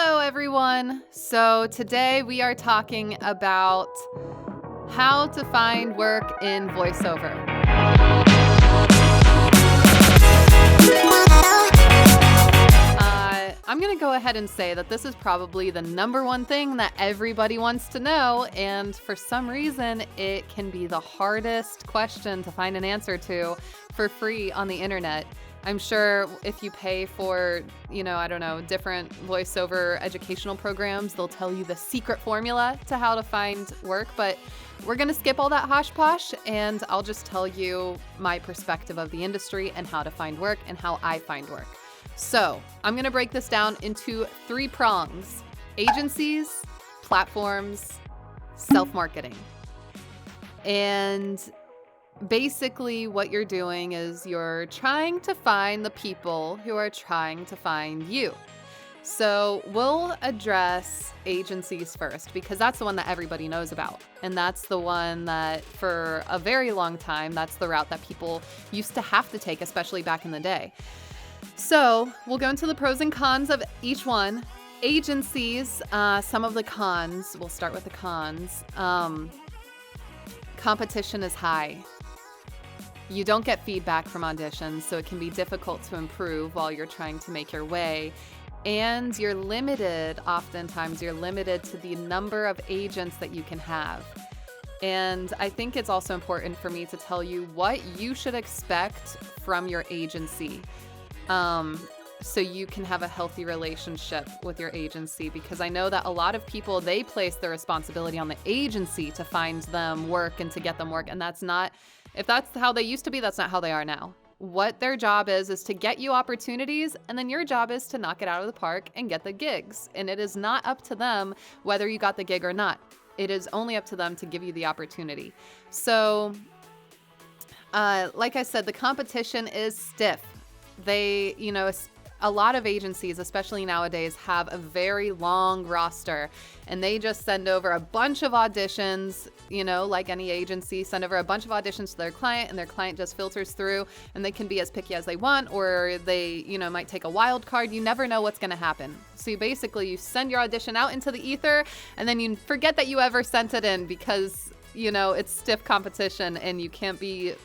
Hello, everyone. So today we are talking about how to find work in voiceover. I'm going to go ahead and say that this is probably the number one thing that everybody wants to know, and for some reason, it can be the hardest question to find an answer to for free on the internet. I'm sure if you pay for, different voiceover educational programs, they'll tell you the secret formula to how to find work, but we're going to skip all that hosh posh, and I'll just tell you my perspective of the industry and how to find work and how I find work. So I'm going to break this down into 3 prongs: agencies, platforms, self-marketing. And basically what you're doing is you're trying to find the people who are trying to find you. So we'll address agencies first because that's the one that everybody knows about. And that's the one that for a very long time, that's the route that people used to have to take, especially back in the day. So we'll go into the pros and cons of each one. Agencies, some of the cons, we'll start with the cons. Competition is high. You don't get feedback from auditions, so it can be difficult to improve while you're trying to make your way. And oftentimes you're limited to the number of agents that you can have. And I think it's also important for me to tell you what you should expect from your agency. So you can have a healthy relationship with your agency, because I know that a lot of people, they place their responsibility on the agency to find them work and to get them work. And if that's how they used to be, that's not how they are now. What their job is to get you opportunities, and then your job is to knock it out of the park and get the gigs. And it is not up to them whether you got the gig or not. It is only up to them to give you the opportunity. So, like I said, the competition is stiff. A lot of agencies, especially nowadays, have a very long roster, and they just send over a bunch of auditions, like any agency, send over a bunch of auditions to their client, and their client just filters through, and they can be as picky as they want, or they, might take a wild card. You never know what's going to happen. So you send your audition out into the ether, and then you forget that you ever sent it in because, it's stiff competition, and you can't be,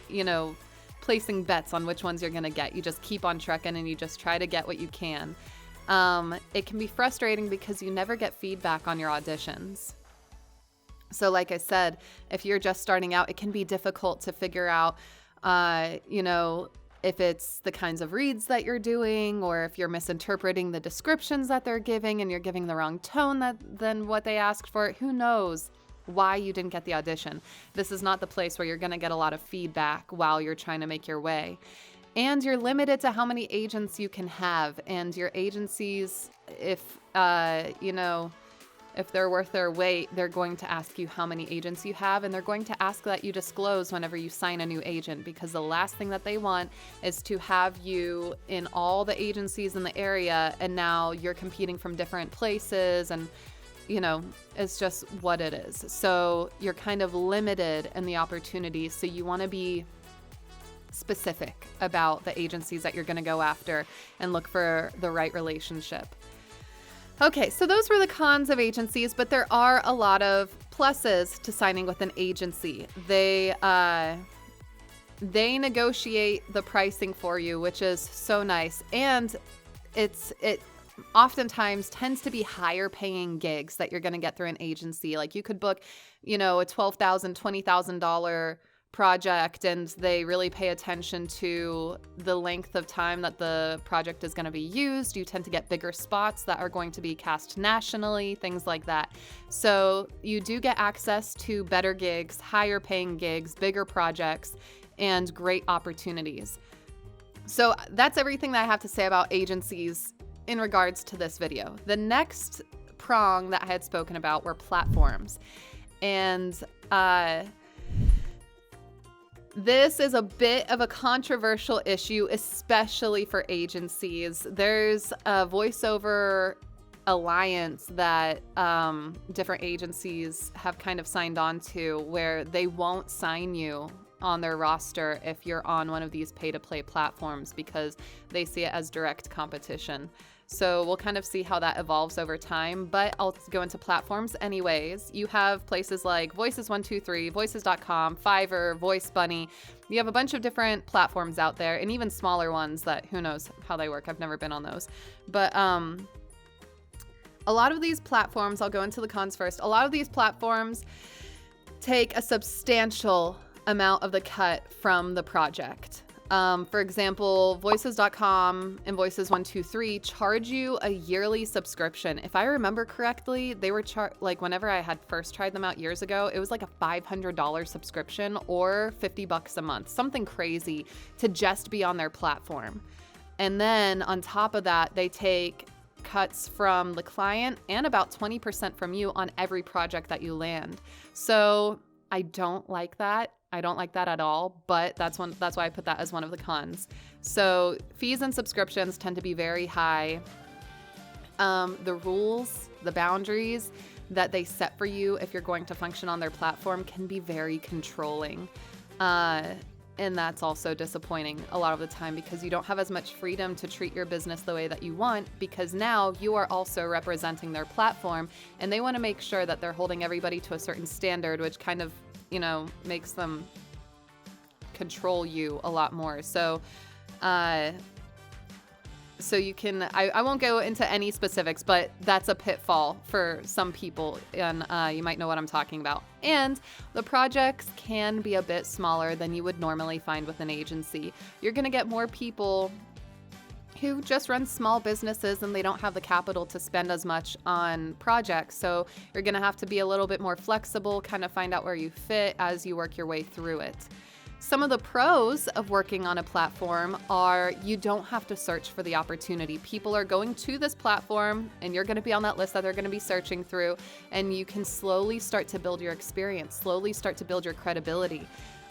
placing bets on which ones you're going to get. You just keep on trucking and you just try to get what you can. It can be frustrating because you never get feedback on your auditions. So like I said, if you're just starting out, it can be difficult to figure out, if it's the kinds of reads that you're doing, or if you're misinterpreting the descriptions that they're giving and you're giving the wrong tone than what they asked for. Who knows why you didn't get the audition? This is not the place where you're going to get a lot of feedback while you're trying to make your way. And you're limited to how many agents you can have. And your agencies, if they're worth their weight, they're going to ask you how many agents you have, and they're going to ask that you disclose whenever you sign a new agent, because the last thing that they want is to have you in all the agencies in the area, and now you're competing from different places, and it's just what it is. So you're kind of limited in the opportunities. So you want to be specific about the agencies that you're going to go after and look for the right relationship. Okay, so those were the cons of agencies, but there are a lot of pluses to signing with an agency. They negotiate the pricing for you, which is so nice. And it oftentimes tends to be higher paying gigs that you're going to get through an agency. Like you could book, a $12,000, $20,000 project, and they really pay attention to the length of time that the project is going to be used. You tend to get bigger spots that are going to be cast nationally, things like that. So you do get access to better gigs, higher paying gigs, bigger projects, and great opportunities. So that's everything that I have to say about agencies in regards to this video. The next prong that I had spoken about were platforms. And this is a bit of a controversial issue, especially for agencies. There's a voiceover alliance that different agencies have kind of signed on to, where they won't sign you on their roster if you're on one of these pay-to-play platforms because they see it as direct competition. So we'll kind of see how that evolves over time, but I'll go into platforms anyways. You have places like Voices123, Voices.com, Fiverr, Voice Bunny. You have a bunch of different platforms out there, and even smaller ones that who knows how they work. I've never been on those. But a lot of these platforms, I'll go into the cons first. A lot of these platforms take a substantial amount of the cut from the project. For example, Voices.com and Voices123 charge you a yearly subscription. If I remember correctly, they were like whenever I had first tried them out years ago, it was like a $500 subscription or $50 a month, something crazy to just be on their platform. And then on top of that, they take cuts from the client and about 20% from you on every project that you land. So I don't like that. I don't like that at all, but that's why I put that as one of the cons. So fees and subscriptions tend to be very high. The rules, the boundaries that they set for you if you're going to function on their platform can be very controlling. And that's also disappointing a lot of the time because you don't have as much freedom to treat your business the way that you want, because now you are also representing their platform and they want to make sure that they're holding everybody to a certain standard, which kind of, makes them control you a lot more. So you can, I won't go into any specifics, but that's a pitfall for some people, and you might know what I'm talking about. And the projects can be a bit smaller than you would normally find with an agency. You're going to get more people who just run small businesses and they don't have the capital to spend as much on projects. So you're going to have to be a little bit more flexible, kind of find out where you fit as you work your way through it. Some of the pros of working on a platform are you don't have to search for the opportunity. People are going to this platform and you're going to be on that list that they're going to be searching through, and you can slowly start to build your experience, slowly start to build your credibility.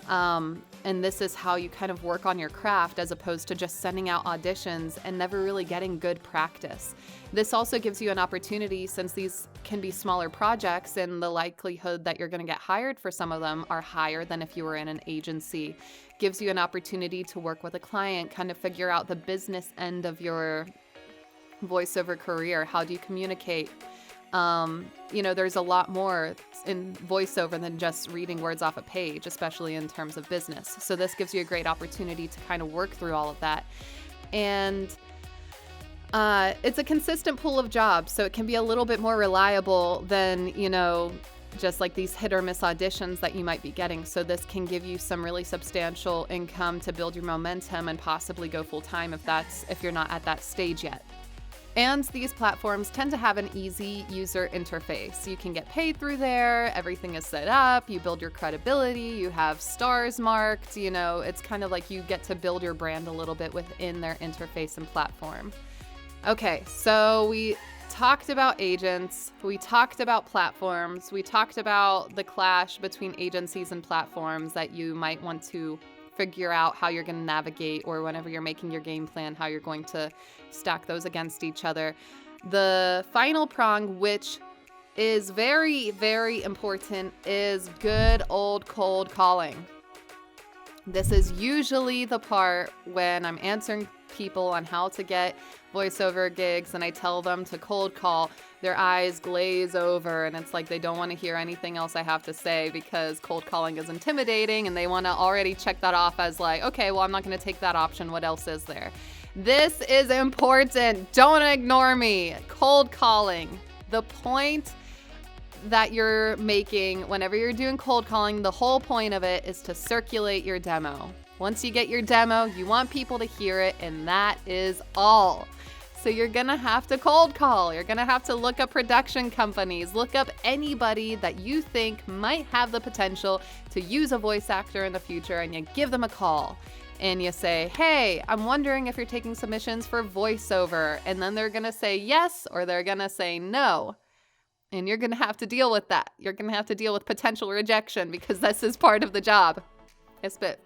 And this is how you kind of work on your craft as opposed to just sending out auditions and never really getting good practice. This also gives you an opportunity, since these can be smaller projects and the likelihood that you're going to get hired for some of them are higher than if you were in an agency. Gives you an opportunity to work with a client, kind of figure out the business end of your voiceover career. How do you communicate? There's a lot more in voiceover than just reading words off a page, especially in terms of business. So this gives you a great opportunity to kind of work through all of that. And it's a consistent pool of jobs, so it can be a little bit more reliable than, just like these hit or miss auditions that you might be getting. So this can give you some really substantial income to build your momentum and possibly go full time if you're not at that stage yet. And these platforms tend to have an easy user interface. You can get paid through there, everything is set up, you build your credibility, you have stars marked, it's kind of like you get to build your brand a little bit within their interface and platform. Okay, so we talked about agents, we talked about platforms, we talked about the clash between agencies and platforms that you might want to figure out how you're going to navigate, or whenever you're making your game plan, how you're going to stack those against each other. The final prong, which is very, very important, is good old cold calling. This is usually the part when I'm answering people on how to get voiceover gigs and I tell them to cold call, their eyes glaze over and it's like they don't want to hear anything else I have to say because cold calling is intimidating and they want to already check that off as like, okay, well, I'm not going to take that option. What else is there? This is important. Don't ignore me. Cold calling. The point that you're making whenever you're doing cold calling, the whole point of it is to circulate your demo. Once you get your demo, you want people to hear it, and that is all. So you're gonna have to cold call. You're gonna have to look up production companies, look up anybody that you think might have the potential to use a voice actor in the future, and you give them a call. And you say, hey, I'm wondering if you're taking submissions for voiceover. And then they're gonna say yes, or they're gonna say no. And you're gonna have to deal with that. You're gonna have to deal with potential rejection because this is part of the job. It's bit.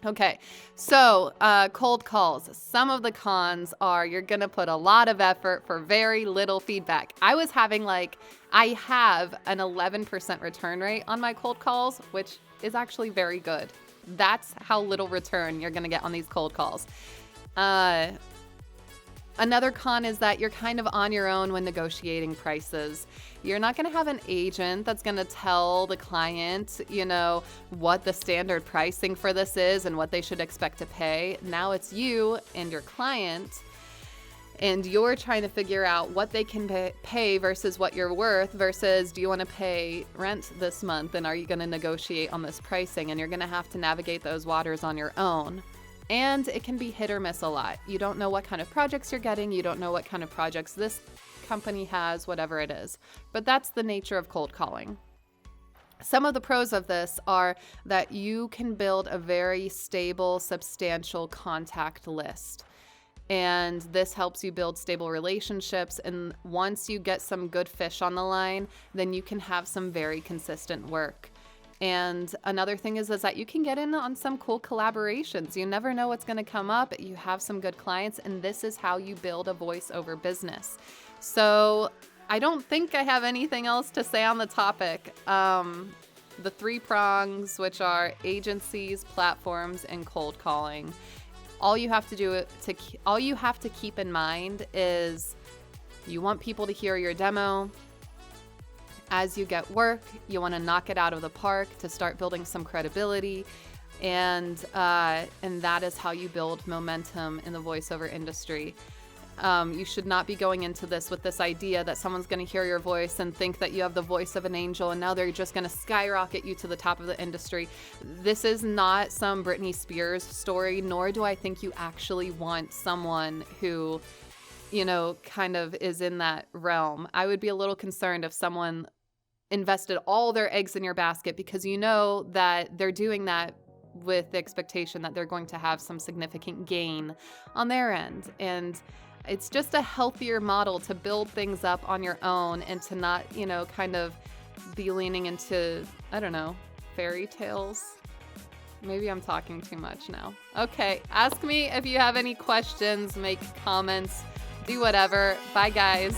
Okay, so cold calls. Some of the cons are you're gonna put a lot of effort for very little feedback. I have an 11% return rate on my cold calls, which is actually very good. That's how little return you're gonna get on these cold calls. Another con is that you're kind of on your own when negotiating prices. You're not going to have an agent that's going to tell the client, what the standard pricing for this is and what they should expect to pay. Now it's you and your client, and you're trying to figure out what they can pay versus what you're worth versus do you want to pay rent this month and are you going to negotiate on this pricing? And you're going to have to navigate those waters on your own. And it can be hit or miss a lot. You don't know what kind of projects you're getting. You don't know what kind of projects this company has, whatever it is. But that's the nature of cold calling. Some of the pros of this are that you can build a very stable, substantial contact list. And this helps you build stable relationships. And once you get some good fish on the line, then you can have some very consistent work. And another thing is that you can get in on some cool collaborations. You never know what's going to come up. You have some good clients, and this is how you build a voiceover business. So I don't think I have anything else to say on the topic. The 3 prongs, which are agencies, platforms, and cold calling. All you have to keep in mind is you want people to hear your demo. As you get work, you want to knock it out of the park to start building some credibility, and that is how you build momentum in the voiceover industry. You should not be going into this with this idea that someone's going to hear your voice and think that you have the voice of an angel and now they're just going to skyrocket you to the top of the industry. This is not some Britney Spears story, nor do I think you actually want someone who, kind of is in that realm. I would be a little concerned if someone invested all their eggs in your basket because you know that they're doing that with the expectation that they're going to have some significant gain on their end. And it's just a healthier model to build things up on your own and to not, kind of be leaning into, fairy tales. Maybe I'm talking too much now. Okay, ask me if you have any questions, make comments, do whatever. Bye, guys.